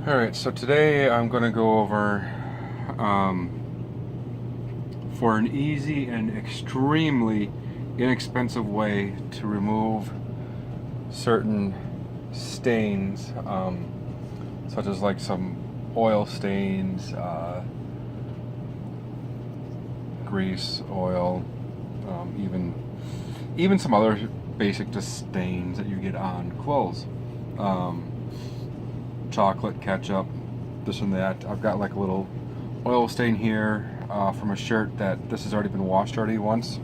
Alright, so today I'm going to go over um, for an easy and extremely inexpensive way to remove certain stains, such as like some oil stains, grease, oil, even some other basic just stains that you get on clothes. Chocolate, ketchup, this and that. I've got like a little oil stain here from a shirt that this has already been washed already once,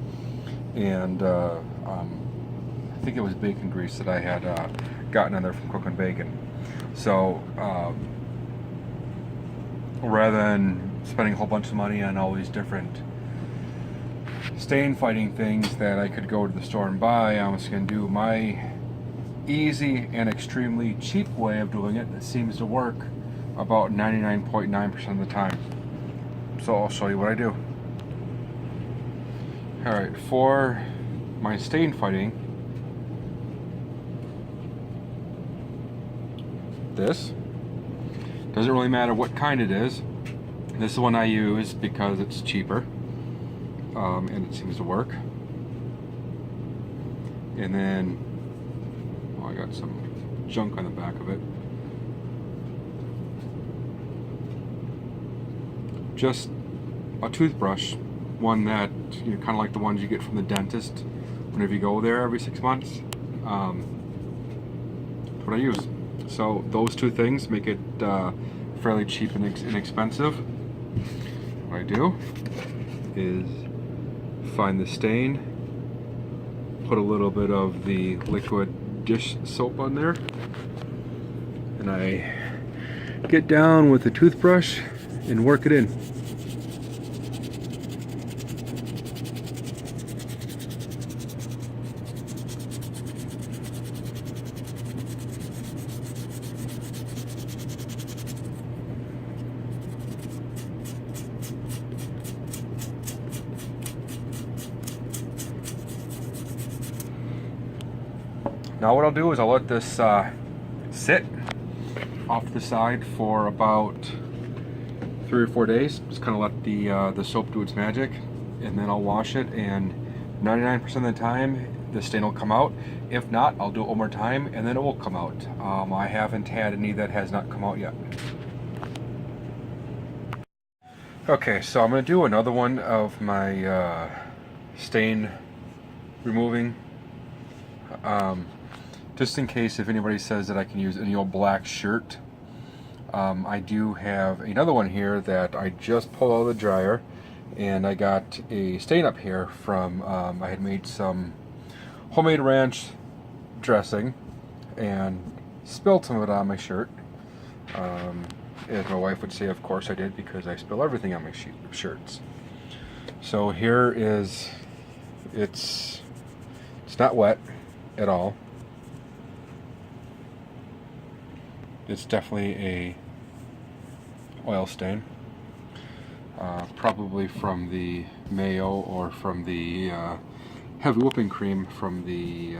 and I think it was bacon grease that I had gotten in there from cooking bacon. So rather than spending a whole bunch of money on all these different stain fighting things that I could go to the store and buy, I'm just going to do my easy and extremely cheap way of doing it that seems to work about 99.9% of the time. So I'll show you what I do. Alright, for my stain fighting, this doesn't really matter what kind it is. This is the one I use because it's cheaper and it seems to work. And then I got some junk on the back of it. Just a toothbrush, one that, you know, kind of like the ones you get from the dentist whenever you go there every 6 months. That's what I use. So those two things make it fairly cheap and inexpensive. What I do is find the stain, put a little bit of the liquid dish soap on there, and I get down with the toothbrush and work it in. Now what I'll do is I'll let this sit off the side for about 3 or 4 days. Just kind of let the soap do its magic, and then I'll wash it, and 99% of the time the stain will come out. If not, I'll do it one more time and then it will come out. I haven't had any that has not come out yet. Okay, so I'm going to do another one of my stain removing. Just in case if anybody says that I can use any old black shirt, I do have another one here that I just pulled out of the dryer, and I got a stain up here from, I had made some homemade ranch dressing and spilled some of it on my shirt. As my wife would say, of course I did, because I spill everything on my shirts. So here is, it's not wet at all. It's definitely a oil stain, probably from the mayo or from the heavy whipping cream from the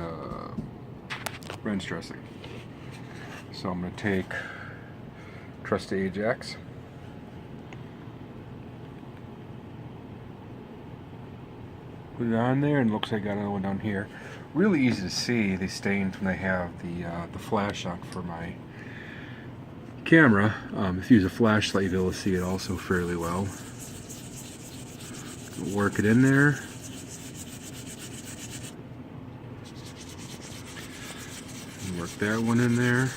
ranch dressing. So I'm going to take trusty Ajax, put it on there, and it looks like I got another one down here. Really easy to see these stains when I have the flash on for my camera. If you use a flashlight, you'll be able to see it also fairly well. Work it in there. Work that one in there.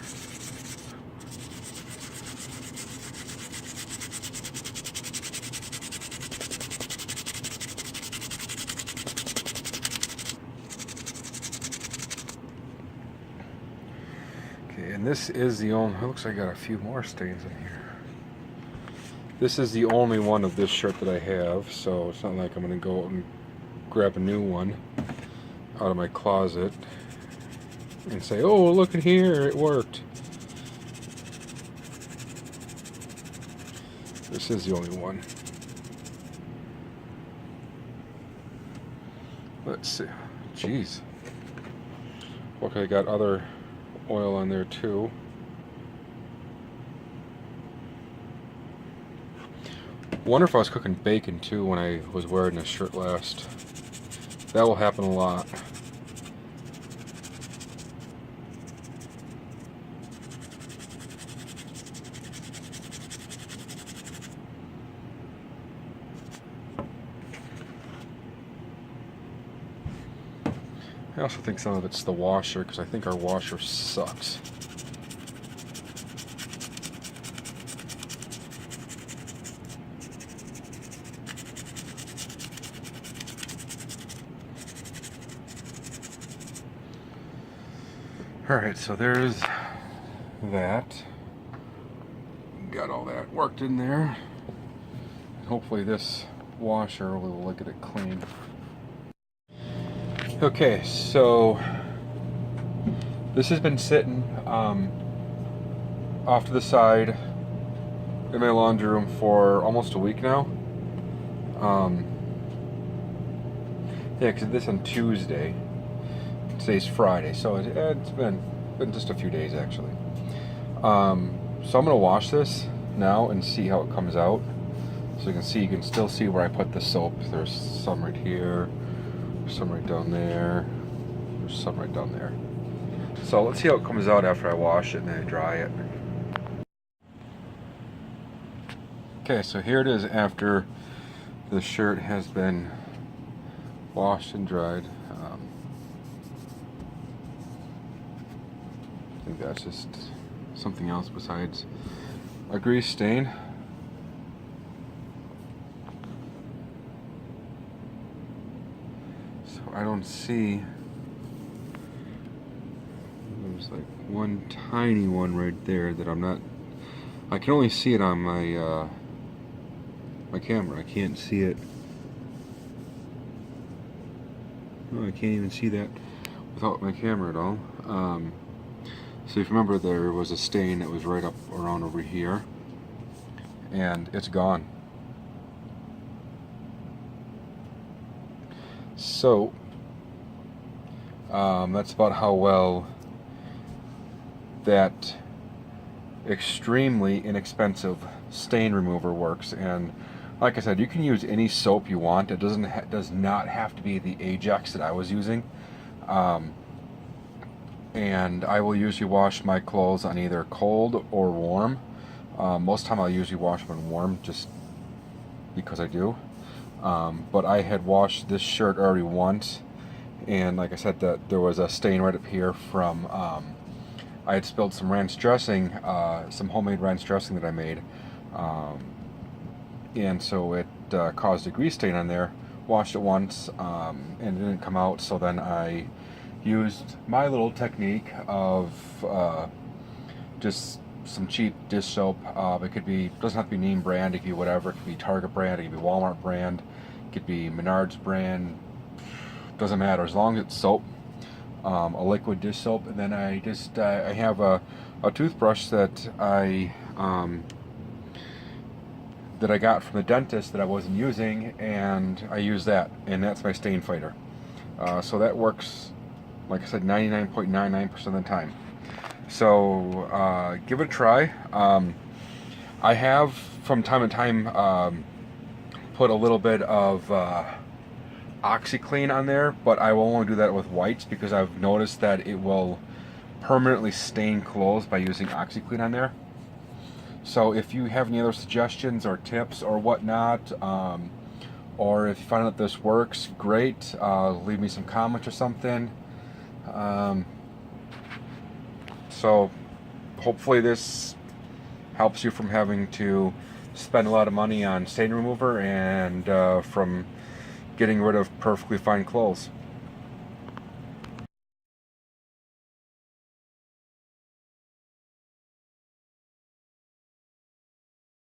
And this is the only, it looks like I got a few more stains in here. This is the only one of this shirt that I have, so it's not like I'm going to go out and grab a new one out of my closet and say, oh, look at here, it worked. This is the only one. Let's see. Jeez. Okay, I got other oil on there too. Wonder if I was cooking bacon too when I was wearing this shirt last. That will happen a lot. I also think some of it's the washer, because I think our washer sucks. Alright, so there's that. Got all that worked in there. Hopefully this washer will get it clean. Okay, so this has been sitting off to the side in my laundry room for almost a week now. Yeah, because this on Tuesday. Today's Friday, so it's been just a few days actually. So I'm gonna wash this now and see how it comes out. So you can still see where I put the soap. There's some right here, some right down there, there's some right down there. So let's see how it comes out after I wash it and then I dry it. Okay, so here it is after the shirt has been washed and dried. I think that's just something else besides a grease stain. So I don't see, there's like one tiny one right there that I can only see it on my my camera. I can't see it. No, I can't even see that without my camera at all. So if you remember, there was a stain that was right up around over here, and it's gone. So that's about how well that extremely inexpensive stain remover works. And like I said, you can use any soap you want. It does not have to be the Ajax that I was using. And I will usually wash my clothes on either cold or warm. Most time I'll usually wash them on warm, just because I do. But I had washed this shirt already once, and like I said, that there was a stain right up here from I had spilled some ranch dressing, some homemade ranch dressing that I made, and so it caused a grease stain on there. Washed it once, and it didn't come out, so then I used my little technique of just some cheap dish soap. It doesn't have to be name brand, it could be whatever. It could be Target brand, it could be Walmart brand, it could be Menards brand, doesn't matter, as long as it's soap. A liquid dish soap. And then I just I have a toothbrush that I got from the dentist that I wasn't using, and I use that, and that's my stain fighter. So that works, like I said, 99.99% of the time. So give it a try. I have from time to time put a little bit of OxiClean on there, but I will only do that with whites because I've noticed that it will permanently stain clothes by using OxiClean on there. So if you have any other suggestions or tips or whatnot, or if you find out this works, great. Leave me some comments or something. So hopefully this helps you from having to spend a lot of money on stain remover and from getting rid of perfectly fine clothes.